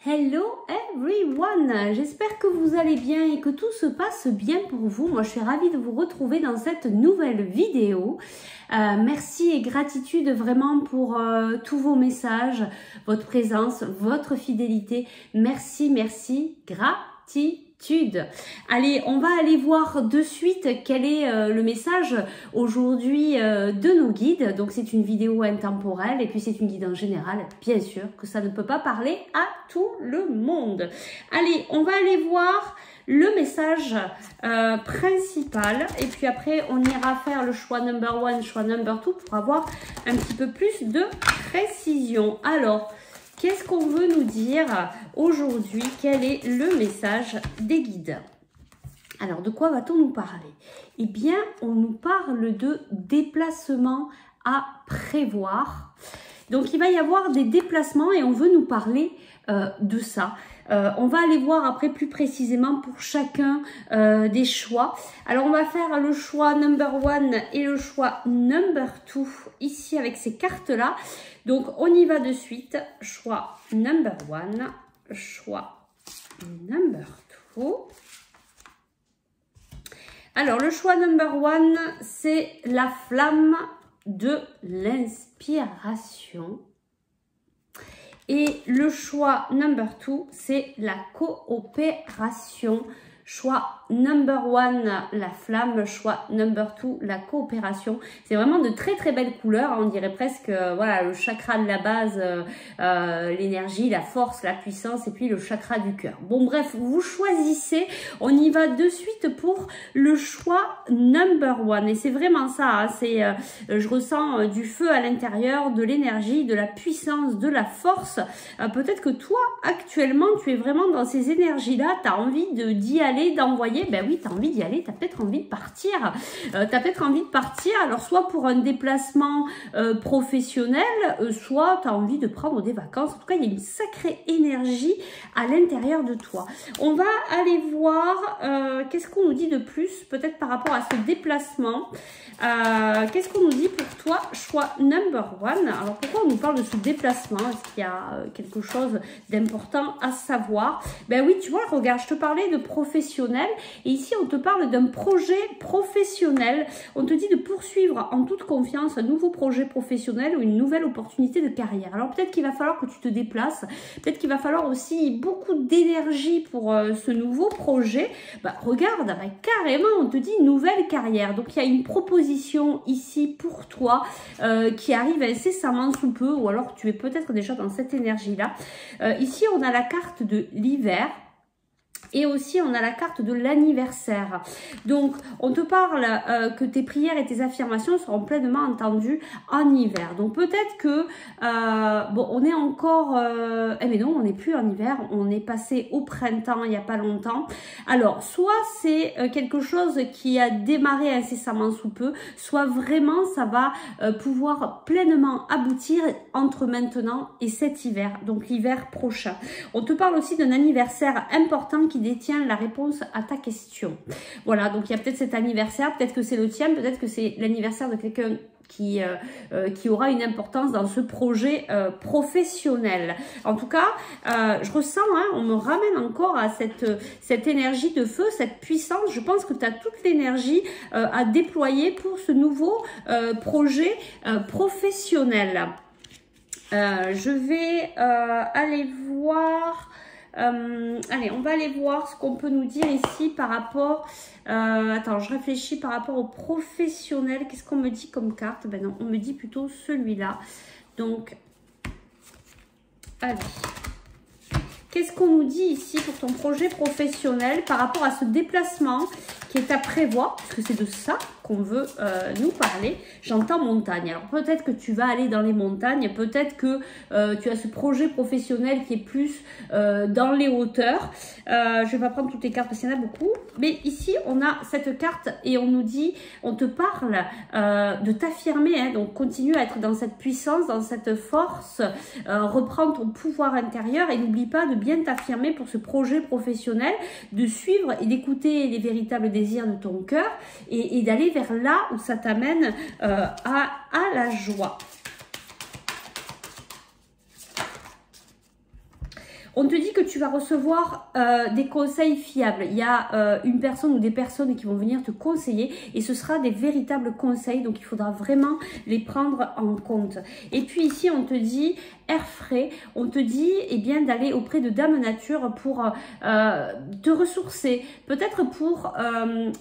Hello everyone, j'espère que vous allez bien et que tout se passe bien pour vous. Moi je suis ravie de vous retrouver dans cette nouvelle vidéo. Merci et gratitude vraiment pour tous vos messages, votre présence, votre fidélité. Merci, merci, gratitude. Allez, on va aller voir de suite quel est le message aujourd'hui de nos guides. Donc c'est une vidéo intemporelle et puis c'est une guide en général. Bien sûr que ça ne peut pas parler à tout le monde. Allez, on va aller voir le message principal et puis après on ira faire le choix number 1, choix number 2 pour avoir un petit peu plus de précision. Alors, qu'est-ce qu'on veut nous dire aujourd'hui? Quel est le message des guides? Alors, de quoi va-t-on nous parler? Eh bien, on nous parle de déplacements à prévoir. Donc, il va y avoir des déplacements et on veut nous parler de ça. On va aller voir après plus précisément pour chacun des choix. Alors, on va faire le choix number 1 et le choix number 2 ici avec ces cartes-là. Donc, on y va de suite. Choix number 1, choix number 2. Alors, le choix number 1, c'est la flamme de l'inspiration. Et le choix number 2, c'est la coopération. Choix number 1, la flamme. Choix number 2, la coopération. C'est vraiment de très très belles couleurs. On dirait presque voilà, le chakra de la base, l'énergie, la force, la puissance et puis le chakra du cœur. Bon bref, vous choisissez. On y va de suite pour le choix number 1. Et c'est vraiment ça. Hein, c'est, je ressens du feu à l'intérieur, de l'énergie, de la puissance, de la force. Peut-être que toi, actuellement, tu es vraiment dans ces énergies-là. Tu as envie d'y aller, d'envoyer, ben oui, tu as envie d'y aller, tu as peut-être envie de partir. Alors soit pour un déplacement professionnel, soit tu as envie de prendre des vacances. En tout cas, il y a une sacrée énergie à l'intérieur de toi. On va aller voir qu'est-ce qu'on nous dit de plus, peut-être par rapport à ce déplacement. Qu'est-ce qu'on nous dit pour toi, choix number 1? Alors pourquoi on nous parle de ce déplacement? Est-ce qu'il y a quelque chose d'important à savoir? Ben oui, tu vois, regarde, je te parlais de professionnel et ici on te parle d'un projet professionnel. On te dit de poursuivre en toute confiance un nouveau projet professionnel ou une nouvelle opportunité de carrière. Alors peut-être qu'il va falloir que tu te déplaces, peut-être qu'il va falloir aussi beaucoup d'énergie pour ce nouveau projet. Ben, regarde, ben, carrément on te dit nouvelle carrière. Donc il y a une proposition ici pour toi qui arrive incessamment sous peu, ou alors tu es peut-être déjà dans cette énergie-là. Ici on a la carte de l'hiver. Et aussi, on a la carte de l'anniversaire. Donc, on te parle que tes prières et tes affirmations seront pleinement entendues en hiver. Donc, peut-être que, bon, on est encore... mais non, on n'est plus en hiver. On est passé au printemps il n'y a pas longtemps. Alors, soit c'est quelque chose qui a démarré incessamment sous peu, soit vraiment, ça va pouvoir pleinement aboutir entre maintenant et cet hiver. Donc, l'hiver prochain. On te parle aussi d'un anniversaire important qui détient la réponse à ta question. Voilà, donc il y a peut-être cet anniversaire, peut-être que c'est le tien, peut-être que c'est l'anniversaire de quelqu'un qui aura une importance dans ce projet professionnel. En tout cas, je ressens, hein, on me ramène encore à cette énergie de feu, cette puissance. Je pense que tu as toute l'énergie à déployer pour ce nouveau projet professionnel. Je vais aller voir... allez, on va aller voir ce qu'on peut nous dire ici par rapport... attends, je réfléchis par rapport au professionnel. Qu'est-ce qu'on me dit comme carte? Ben non, on me dit plutôt celui-là. Donc, allez. Qu'est-ce qu'on nous dit ici pour ton projet professionnel par rapport à ce déplacement qui est à prévoir? Parce que c'est de ça qu'on veut nous parler. J'entends montagne. Alors peut-être que tu vas aller dans les montagnes, peut-être que tu as ce projet professionnel qui est plus dans les hauteurs. Je vais pas prendre toutes les cartes parce qu'il y en a beaucoup. Mais ici, on a cette carte et on nous dit, on te parle de t'affirmer. Hein, donc continue à être dans cette puissance, dans cette force. Reprends ton pouvoir intérieur et n'oublie pas de bien t'affirmer pour ce projet professionnel, de suivre et d'écouter les véritables désirs de ton cœur et d'aller vers là où ça t'amène à la joie. On te dit que tu vas recevoir des conseils fiables. Il y a une personne ou des personnes qui vont venir te conseiller et ce sera des véritables conseils. Donc, il faudra vraiment les prendre en compte. Et puis ici, on te dit air frais. On te dit eh bien d'aller auprès de Dame Nature pour te ressourcer. Peut-être pour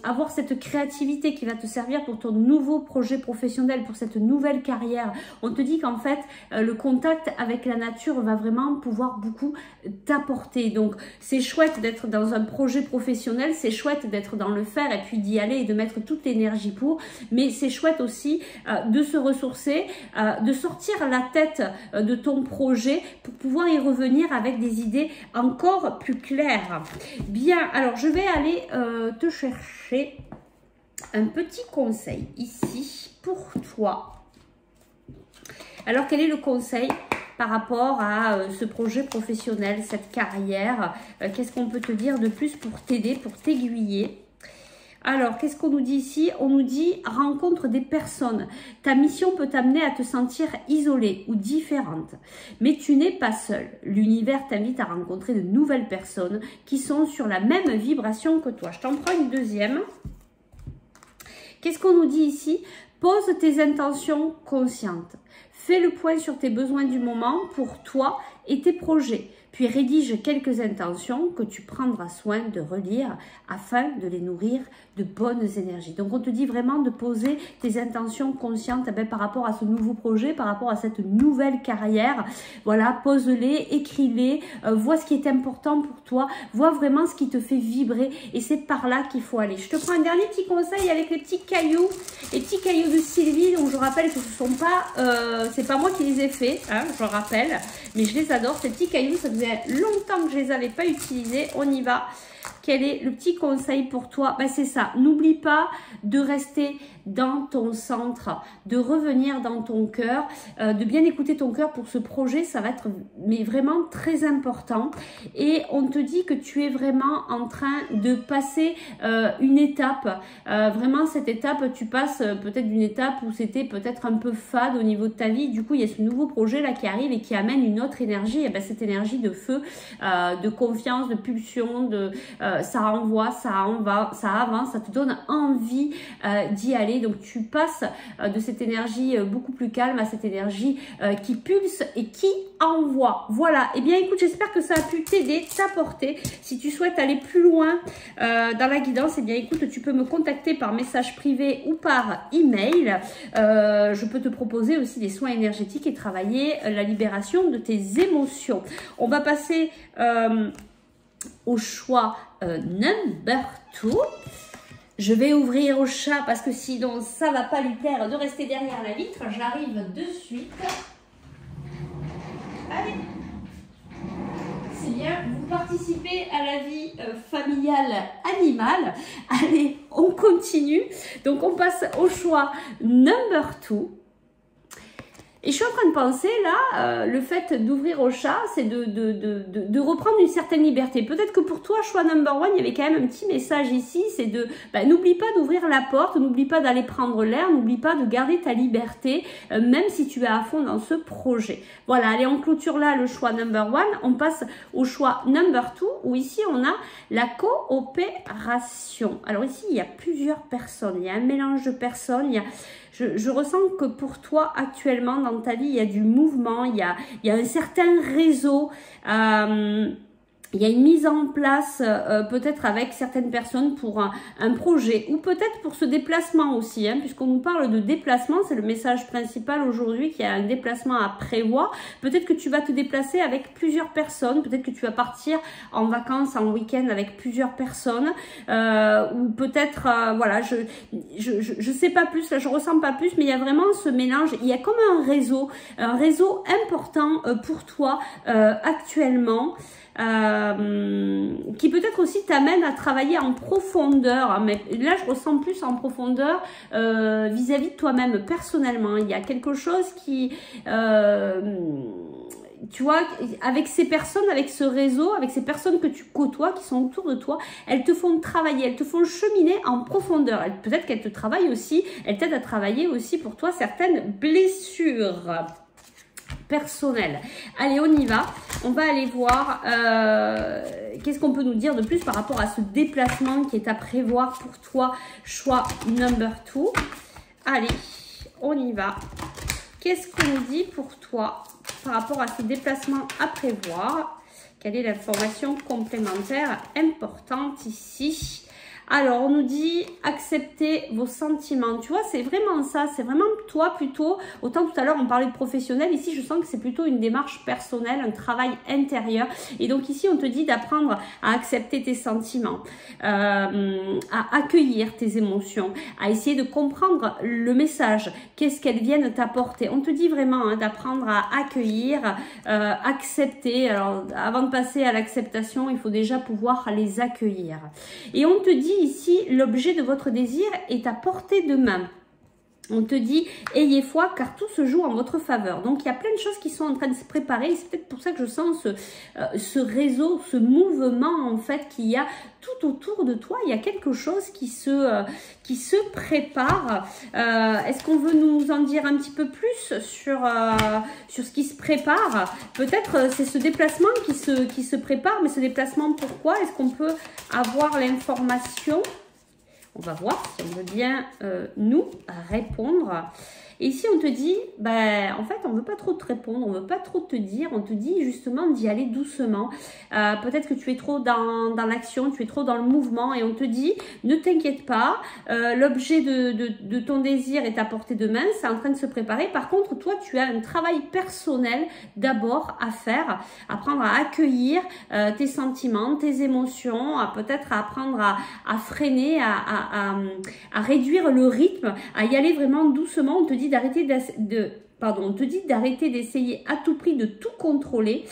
avoir cette créativité qui va te servir pour ton nouveau projet professionnel, pour cette nouvelle carrière. On te dit qu'en fait, le contact avec la nature va vraiment pouvoir beaucoup t'apporter. Donc, c'est chouette d'être dans un projet professionnel, c'est chouette d'être dans le faire et puis d'y aller et de mettre toute l'énergie pour, mais c'est chouette aussi de se ressourcer, de sortir la tête de ton projet pour pouvoir y revenir avec des idées encore plus claires. Bien, alors je vais aller te chercher un petit conseil ici pour toi. Alors, quel est le conseil par rapport à ce projet professionnel, cette carrière? Qu'est-ce qu'on peut te dire de plus pour t'aider, pour t'aiguiller? Alors, qu'est-ce qu'on nous dit ici? On nous dit rencontre des personnes. Ta mission peut t'amener à te sentir isolée ou différente. Mais tu n'es pas seule. L'univers t'invite à rencontrer de nouvelles personnes qui sont sur la même vibration que toi. Je t'en prends une deuxième. Qu'est-ce qu'on nous dit ici? Pose tes intentions conscientes. Fais le point sur tes besoins du moment pour toi et tes projets. Puis rédige quelques intentions que tu prendras soin de relire afin de les nourrir de bonnes énergies. Donc, on te dit vraiment de poser tes intentions conscientes par rapport à ce nouveau projet, par rapport à cette nouvelle carrière. Voilà, pose-les, écris-les, vois ce qui est important pour toi, vois vraiment ce qui te fait vibrer et c'est par là qu'il faut aller. Je te prends un dernier petit conseil avec les petits cailloux, les petits cailloux de Sylvie. Donc, je rappelle que ce sont pas, c'est pas moi qui les ai faits, hein, je rappelle, mais je les adore, ces petits cailloux. Ça faisait longtemps que je les avais pas utilisés. On y va. Quel est le petit conseil pour toi? Ben, c'est ça. N'oublie pas de rester dans ton centre, de revenir dans ton cœur, de bien écouter ton cœur pour ce projet. Ça va être mais vraiment très important. Et on te dit que tu es vraiment en train de passer une étape. Vraiment, cette étape, tu passes peut-être d'une étape où c'était peut-être un peu fade au niveau de ta vie. Du coup, il y a ce nouveau projet là qui arrive et qui amène une autre énergie. Et ben, cette énergie de feu, de confiance, de pulsion, de ça envoie, ça avance, ça te donne envie d'y aller. Donc, tu passes de cette énergie beaucoup plus calme à cette énergie qui pulse et qui envoie. Voilà. Eh bien, écoute, j'espère que ça a pu t'aider, t'apporter. Si tu souhaites aller plus loin dans la guidance, eh bien, écoute, tu peux me contacter par message privé ou par email. Je peux te proposer aussi des soins énergétiques et travailler la libération de tes émotions. On va passer au choix number 2. Je vais ouvrir au chat parce que sinon ça va pas lui plaire de rester derrière la vitre. J'arrive de suite. Allez, c'est bien, vous participez à la vie familiale animale. Allez, on continue. Donc on passe au choix number 2. Et je suis en train de penser là, le fait d'ouvrir au chat, c'est de reprendre une certaine liberté. Peut-être que pour toi, choix number 1, il y avait quand même un petit message ici, c'est de, n'oublie pas d'ouvrir la porte, n'oublie pas d'aller prendre l'air, n'oublie pas de garder ta liberté, même si tu es à fond dans ce projet. Voilà, allez, on clôture là le choix number 1, on passe au choix number 2, où ici on a la coopération. Alors ici, il y a plusieurs personnes, il y a un mélange de personnes, il y a... Je ressens que pour toi, actuellement, dans ta vie, il y a du mouvement, il y a un certain réseau, il y a une mise en place peut-être avec certaines personnes pour un projet ou peut-être pour ce déplacement aussi, hein, puisqu'on nous parle de déplacement, c'est le message principal aujourd'hui qu'il y a un déplacement à prévoir. Peut-être que tu vas te déplacer avec plusieurs personnes, peut-être que tu vas partir en vacances, en week-end avec plusieurs personnes ou peut-être, voilà, je sais pas plus, là je ressens pas plus, mais il y a vraiment ce mélange, il y a comme un réseau important pour toi actuellement. Qui peut-être aussi t'amène à travailler en profondeur, mais là je ressens plus en profondeur vis-à-vis de toi-même personnellement. Il y a quelque chose qui tu vois, avec ces personnes, avec ce réseau, avec ces personnes que tu côtoies, qui sont autour de toi, elles te font travailler, elles te font cheminer en profondeur. Peut-être qu'elles te travaillent aussi, elles t'aident à travailler aussi pour toi certaines blessures. personnelle. Allez, on y va. On va aller voir qu'est-ce qu'on peut nous dire de plus par rapport à ce déplacement qui est à prévoir pour toi. Choix number 2. Allez, on y va. Qu'est-ce qu'on nous dit pour toi par rapport à ce déplacement à prévoir? Quelle est l'information complémentaire importante ici? Alors, on nous dit accepter vos sentiments. Tu vois, c'est vraiment ça. C'est vraiment toi plutôt. Autant tout à l'heure, on parlait de professionnel. Ici, je sens que c'est plutôt une démarche personnelle, un travail intérieur. Et donc ici, on te dit d'apprendre à accepter tes sentiments, à accueillir tes émotions, à essayer de comprendre le message. Qu'est-ce qu'elles viennent t'apporter? On te dit vraiment hein, d'apprendre à accueillir, accepter. Alors, avant de passer à l'acceptation, il faut déjà pouvoir les accueillir. Et on te dit ici, l'objet de votre désir est à portée de main. On te dit, ayez foi car tout se joue en votre faveur. Donc, il y a plein de choses qui sont en train de se préparer. C'est peut-être pour ça que je sens ce réseau, ce mouvement en fait qu'il y a tout autour de toi. Il y a quelque chose qui se prépare. Est-ce qu'on veut nous en dire un petit peu plus sur ce qui se prépare? Peut-être c'est ce déplacement qui se prépare, mais ce déplacement pourquoi? Est-ce qu'on peut avoir l'information? On va voir si on veut bien nous répondre. Et ici, on te dit, ben, en fait, on ne veut pas trop te répondre, on ne veut pas trop te dire, on te dit justement d'y aller doucement. Peut-être que tu es trop dans l'action, tu es trop dans le mouvement et on te dit, ne t'inquiète pas, l'objet de ton désir est à portée de main, c'est en train de se préparer. Par contre, toi, tu as un travail personnel d'abord à faire, apprendre à accueillir tes sentiments, tes émotions, peut-être à apprendre à freiner, à réduire le rythme, à y aller vraiment doucement. On te dit d'arrêter d'essayer à tout prix de tout contrôler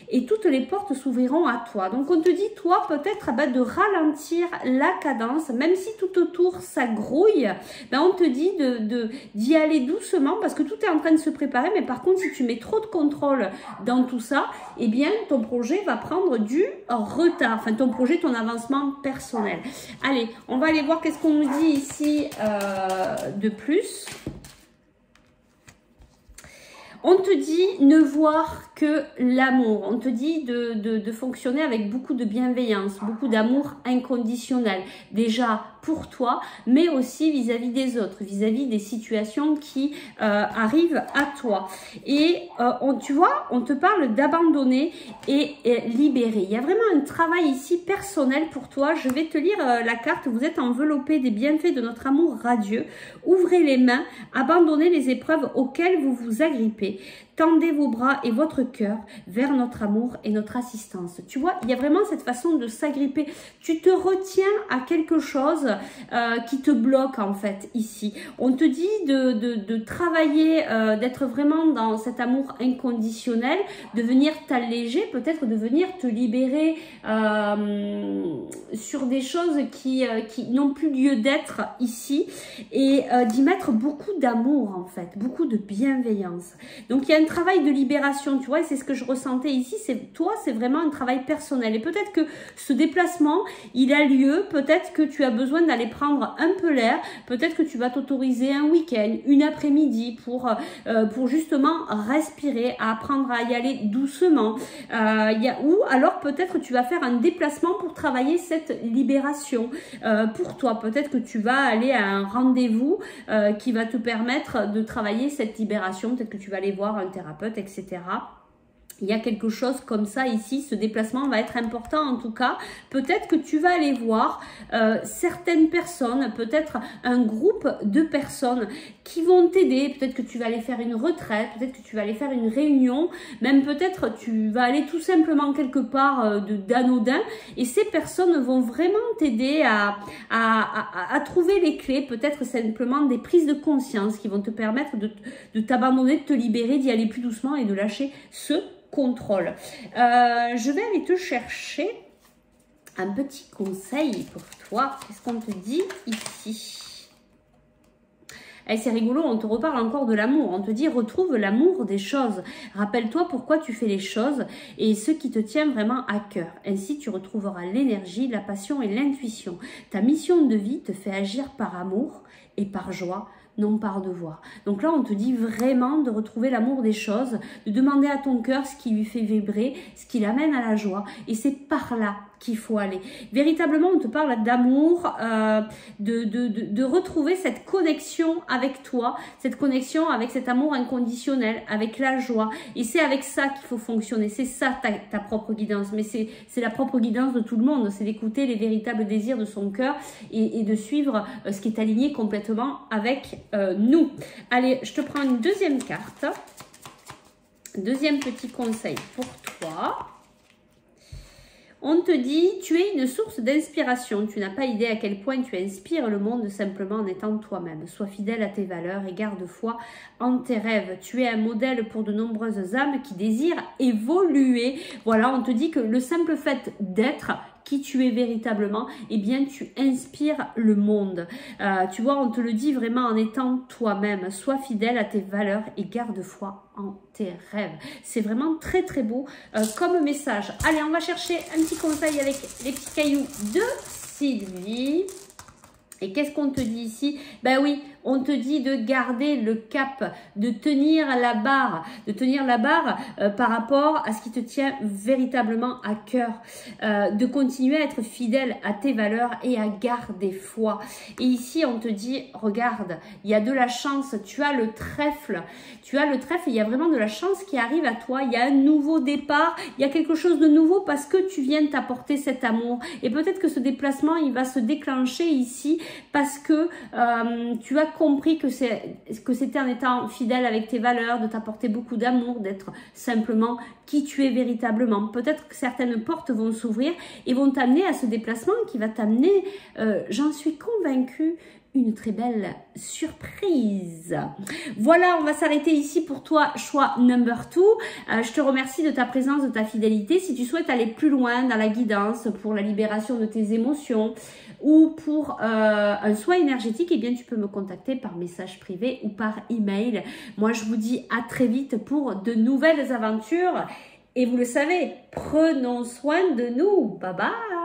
et toutes les portes s'ouvriront à toi. Donc on te dit toi peut-être de ralentir la cadence, même si tout autour ça grouille, ben on te dit d'y aller doucement parce que tout est en train de se préparer. Mais par contre si tu mets trop de contrôle dans tout ça, eh bien ton projet va prendre du retard, enfin ton projet, ton avancement personnel. Allez, on va aller voir qu'est-ce qu'on nous dit ici de plus. On te dit ne voir que l'amour. On te dit de fonctionner avec beaucoup de bienveillance, beaucoup d'amour inconditionnel. Déjà pour toi, mais aussi vis-à-vis des autres, vis-à-vis des situations qui arrivent à toi. Et tu vois, on te parle d'abandonner et libérer. Il y a vraiment un travail ici personnel pour toi. Je vais te lire la carte. Vous êtes enveloppé des bienfaits de notre amour radieux. Ouvrez les mains, abandonnez les épreuves auxquelles vous vous agrippez. Tendez vos bras et votre cœur vers notre amour et notre assistance. Tu vois, il y a vraiment cette façon de s'agripper. Tu te retiens à quelque chose qui te bloque en fait ici. On te dit de travailler, d'être vraiment dans cet amour inconditionnel, de venir t'alléger, peut-être de venir te libérer sur des choses qui n'ont plus lieu d'être ici et d'y mettre beaucoup d'amour en fait, beaucoup de bienveillance. Donc il y a un travail de libération, tu vois, et c'est ce que je ressentais ici. Toi, c'est vraiment un travail personnel. Et peut-être que ce déplacement, il a lieu. Peut-être que tu as besoin d'aller prendre un peu l'air. Peut-être que tu vas t'autoriser un week-end, une après-midi pour justement respirer, apprendre à y aller doucement. Ou alors peut-être que tu vas faire un déplacement pour travailler cette libération pour toi. Peut-être que tu vas aller à un rendez-vous qui va te permettre de travailler cette libération. Peut-être que tu vas aller voir un thérapeute, etc. Il y a quelque chose comme ça ici, ce déplacement va être important en tout cas. Peut-être que tu vas aller voir certaines personnes, peut-être un groupe de personnes qui vont t'aider. Peut-être que tu vas aller faire une retraite, peut-être que tu vas aller faire une réunion, même peut-être tu vas aller tout simplement quelque part d'anodin et ces personnes vont vraiment t'aider à trouver les clés, peut-être simplement des prises de conscience qui vont te permettre de t'abandonner, de te libérer, d'y aller plus doucement et de lâcher ce contrôle. Je vais aller te chercher un petit conseil pour toi. Qu'est-ce qu'on te dit ici? C'est rigolo, on te reparle encore de l'amour. On te dit retrouve l'amour des choses. Rappelle-toi pourquoi tu fais les choses et ce qui te tient vraiment à cœur. Ainsi, tu retrouveras l'énergie, la passion et l'intuition. Ta mission de vie te fait agir par amour et par joie non par devoir. Donc là, on te dit vraiment de retrouver l'amour des choses, de demander à ton cœur ce qui lui fait vibrer, ce qui l'amène à la joie. Et c'est par là qu'il faut aller. Véritablement, on te parle d'amour, de retrouver cette connexion avec toi, cette connexion avec cet amour inconditionnel, avec la joie. Et c'est avec ça qu'il faut fonctionner. C'est ça ta propre guidance. Mais c'est la propre guidance de tout le monde. C'est d'écouter les véritables désirs de son cœur et de suivre ce qui est aligné complètement avec nous. Allez, je te prends une deuxième carte. Deuxième petit conseil pour toi. On te dit, tu es une source d'inspiration. Tu n'as pas idée à quel point tu inspires le monde simplement en étant toi-même. Sois fidèle à tes valeurs et garde foi en tes rêves. Tu es un modèle pour de nombreuses âmes qui désirent évoluer. Voilà, on te dit que le simple fait d'être qui tu es véritablement, eh bien tu inspires le monde. Tu vois, on te le dit vraiment en étant toi-même. Sois fidèle à tes valeurs et garde foi en tes rêves. C'est vraiment très très beau comme message. Allez, on va chercher un petit conseil avec les petits cailloux de Sylvie. Et qu'est-ce qu'on te dit ici? Ben oui, on te dit de garder le cap, de tenir la barre, par rapport à ce qui te tient véritablement à cœur, de continuer à être fidèle à tes valeurs et à garder foi. Et ici, on te dit, regarde, il y a de la chance, tu as le trèfle et il y a vraiment de la chance qui arrive à toi, il y a un nouveau départ, il y a quelque chose de nouveau parce que tu viens t'apporter cet amour. Et peut-être que ce déplacement, il va se déclencher ici parce que tu as compris que c'était en étant fidèle avec tes valeurs, de t'apporter beaucoup d'amour, d'être simplement qui tu es véritablement. Peut-être que certaines portes vont s'ouvrir et vont t'amener à ce déplacement qui va t'amener, j'en suis convaincue, une très belle surprise. Voilà, on va s'arrêter ici pour toi, choix number 2. Je te remercie de ta présence, de ta fidélité. Si tu souhaites aller plus loin dans la guidance pour la libération de tes émotions ou pour un soin énergétique, eh bien tu peux me contacter par message privé ou par email. Moi, je vous dis à très vite pour de nouvelles aventures. Et vous le savez, prenons soin de nous. Bye bye.